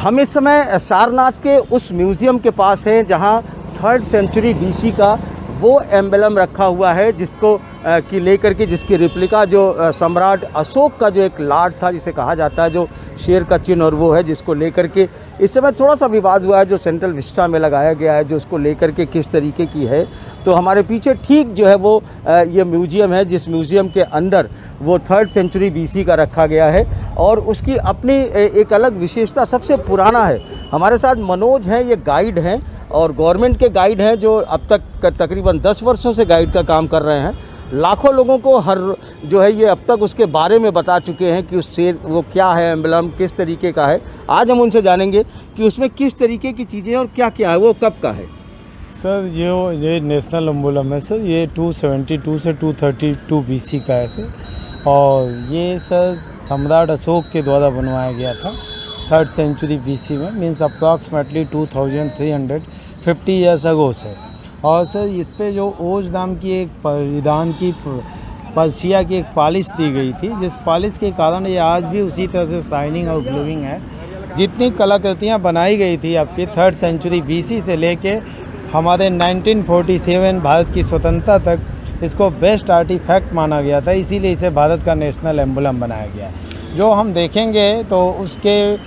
हम इस समय सारनाथ के उस म्यूज़ियम के पास हैं जहां 3rd सेंचुरी बीसी का वो एम्बलम रखा हुआ है जिसको कि लेकर के जिसकी रिप्लिका जो सम्राट अशोक का जो एक लाट था जिसे कहा जाता है, जो शेर का चिन्ह और वो है जिसको लेकर के इस समय थोड़ा सा विवाद हुआ है, जो सेंट्रल विस्टा में लगाया गया है, जो उसको लेकर के किस तरीके की है। तो हमारे पीछे ठीक जो है वो ये म्यूज़ियम है, जिस म्यूज़ियम के अंदर वो 3rd सेंचुरी बीसी का रखा गया है और उसकी अपनी एक अलग विशेषता, सबसे पुराना है। हमारे साथ मनोज हैं, ये गाइड हैं और गवर्नमेंट के गाइड हैं जो अब तक तकरीबन 10 वर्षों से गाइड का काम कर रहे हैं। लाखों लोगों को हर जो है ये अब तक उसके बारे में बता चुके हैं कि उससे वो क्या है, एम्बलम किस तरीके का है। आज हम उनसे जानेंगे कि उसमें किस तरीके की चीज़ें और क्या क्या है, वो कब का है। सर ये नेशनल एम्बलम है सर, ये 272 से 232 बीसी का है सर, और ये सर सम्राट अशोक के द्वारा बनवाया गया था 3rd सेंचुरी बीसी में, means approximately 2350 years ago sir. और सर इस पे जो ओज नाम की एक परिधान की पर्सिया की एक पॉलिश दी गई थी, जिस पॉलिश के कारण ये आज भी उसी तरह से शाइनिंग और ग्लोइंग है। जितनी कलाकृतियाँ बनाई गई थी आपकी 3rd सेंचुरी बीसी से लेके हमारे 1947 भारत की स्वतंत्रता तक इसको बेस्ट आर्टिफैक्ट माना गया था, इसीलिए इसे भारत का नेशनल एम्बलम बनाया गया। जो हम देखेंगे तो उसके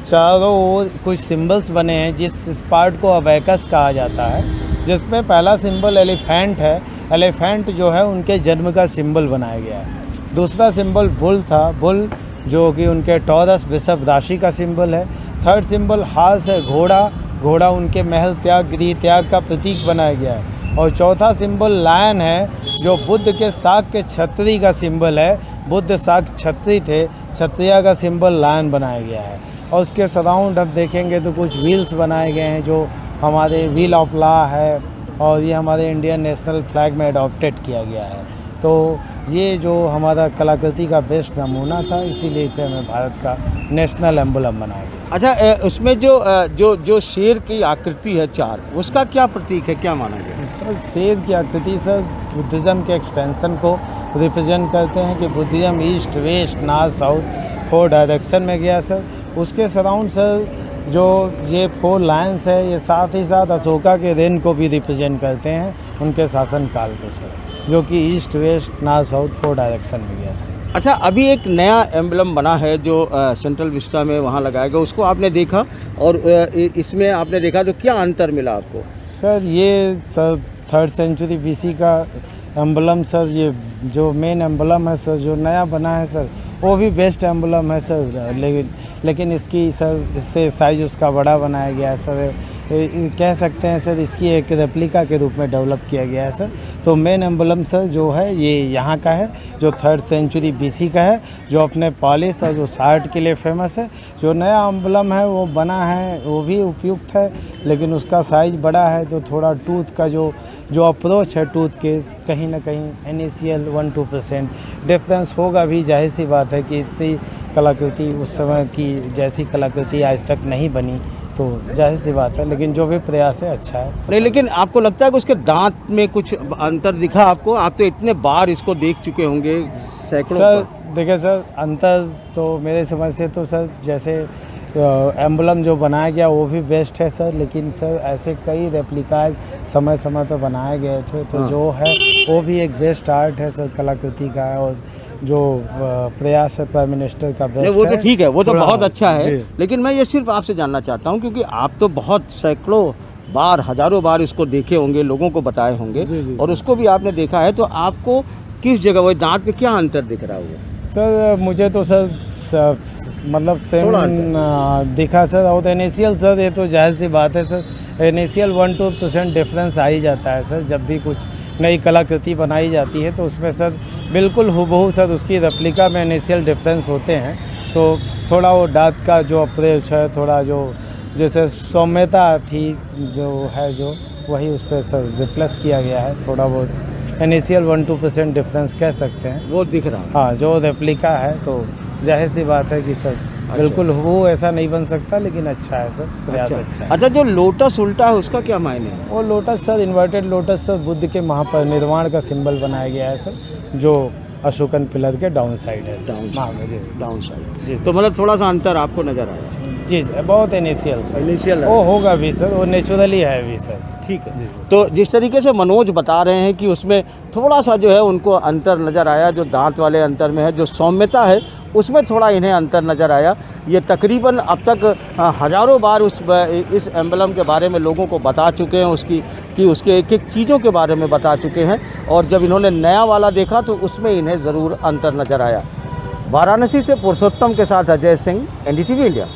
चारों ओर कुछ सिंबल्स बने हैं, जिस पार्ट को अबैकस कहा जाता है, जिसमें पहला सिंबल एलिफेंट है। एलिफेंट जो है उनके जन्म का सिंबल बनाया गया है। दूसरा सिंबल बुल था, बुल जो कि उनके टॉरस वृषभ राशि का सिंबल है। 3rd सिंबल हार्स है, घोड़ा, घोड़ा उनके महल त्याग, गृह त्याग का प्रतीक बनाया गया है। और चौथा सिंबल लायन है, जो बुद्ध के शाक के छतरी का सिंबल है। बुद्ध शाक छतरी थे, क्षत्रिय का सिंबल लायन बनाया गया है। और उसके सराउंड अब देखेंगे तो कुछ व्हील्स बनाए गए हैं, जो हमारे व्हील ऑफ लॉ है, और ये हमारे इंडियन नेशनल फ्लैग में अडॉप्टेड किया गया है। तो ये जो हमारा कलाकृति का बेस्ट नमूना था, इसीलिए इसे हमें भारत का नेशनल एम्बलम बनाया गया। अच्छा, उसमें जो शेर की आकृति है 4, उसका क्या प्रतीक है, क्या माना गया? सर शेर की आकृति सर बुद्धिज़्म के एक्सटेंशन को रिप्रेजेंट करते हैं कि Buddhism east west north south 4 direction में गया सर। उसके सराउंड सर जो ये 4 लायंस है, ये साथ ही साथ अशोका के रेन को भी रिप्रेजेंट करते हैं, उनके शासनकाल को सर, जो कि east west north south 4 direction में गया सर। अच्छा, अभी एक नया एम्बलम बना है जो सेंट्रल विस्टा में वहाँ लगाया गया, उसको आपने देखा और इसमें आपने देखा तो क्या अंतर मिला आपको? सर ये सर 3rd सेंचुरी बीसी का एम्बलम सर, ये जो मेन एम्बलम है सर जो नया बना है सर, वो भी बेस्ट एम्बलम है सर, लेकिन इसकी सर इससे साइज़ उसका बड़ा बनाया गया है सर। कह सकते हैं सर इसकी एक रेप्लिका के रूप में डेवलप किया गया है सर। तो मेन एम्बलम सर जो है ये यहाँ का है, जो 3rd सेंचुरी बीसी का है, जो अपने पॉलिश और जो शार्ट के लिए फेमस है। जो नया एम्बलम है वो बना है, वो भी उपयुक्त है, लेकिन उसका साइज़ बड़ा है, तो थोड़ा टूथ का जो अप्रोच है टूथ के, कहीं ना कहीं इनिशियल 1-2% डिफरेंस होगा भी। जाहिर सी बात है कि इतनी कलाकृति उस समय की जैसी कलाकृति आज तक नहीं बनी, तो जाहिर सी बात है, लेकिन जो भी प्रयास है अच्छा है। नहीं, लेकिन आपको लगता है कि उसके दांत में कुछ अंतर दिखा आपको? आप तो इतने बार इसको देख चुके होंगे, सैकड़ों सर देखिए सर, अंतर तो मेरे समझ से तो सर जैसे एम्बलम जो बनाया गया वो भी बेस्ट है सर, लेकिन सर ऐसे कई रेप्लिकाज समय समय पर बनाए गए थे, तो जो है वो भी एक बेस्ट आर्ट है सर कलाकृति का है। और जो प्रयास है प्राइम मिनिस्टर का बेस्ट वो तो है, ठीक है, वो तो बहुत अच्छा है, जी। लेकिन मैं ये सिर्फ आपसे जानना चाहता हूँ, क्योंकि आप तो बहुत सैकड़ों बार, हजारों बार इसको देखे होंगे, लोगों को बताए होंगे, और उसको भी आपने देखा है, तो आपको किस जगह वो दांत पे क्या अंतर दिख रहा होगा? सर मुझे तो सर मतलब सेम दिखा सर। और इनिशियल सर ये तो जाहिर सी बात है सर, इनिशियल 1-2% डिफरेंस आ ही जाता है सर। जब भी कुछ नई कलाकृति बनाई जाती है तो उसमें सर बिल्कुल हुबहू सर उसकी रेप्लिका में इनिशियल डिफरेंस होते हैं, तो थोड़ा वो दांत का जो अप्रोच है, थोड़ा जो जैसे सौम्यता थी जो है, जो वही उस पर सर रिप्लेस किया गया है। थोड़ा बहुत इनिशियल 1-2% डिफरेंस कह सकते हैं, वो दिख रहा है। हाँ, जो रेप्लिका है, तो जाहिर सी बात है कि सर बिल्कुल वो ऐसा नहीं बन सकता, लेकिन अच्छा है सर, प्रयास अच्छा है। अच्छा, जो लोटस उल्टा है उसका क्या मायने है? वो lotus sir, inverted lotus sir, Buddha के महापरिनिर्वाण का सिंबल बनाया गया है सर, जो अशोकन पिलर के डाउन साइड है सर। डाउन साइड जी। तो मतलब थोड़ा सा अंतर आपको नज़र आया? जी बहुत इनिशियल सर। इनिशियल वो होगा भी सर, वो नेचुरली है भी सर। ठीक है जी तो जिस तरीके से मनोज बता रहे हैं कि उसमें थोड़ा सा जो है उनको अंतर नज़र आया, जो दांत वाले अंतर में है, जो सौम्यता है उसमें थोड़ा इन्हें अंतर नज़र आया। ये तकरीबन अब तक हज़ारों बार इस एम्बलम के बारे में लोगों को बता चुके हैं, उसके एक एक चीज़ों के बारे में बता चुके हैं, और जब इन्होंने नया वाला देखा तो उसमें इन्हें ज़रूर अंतर नज़र आया। वाराणसी से पुरुषोत्तम के साथ अजय सिंह, NDTV इंडिया।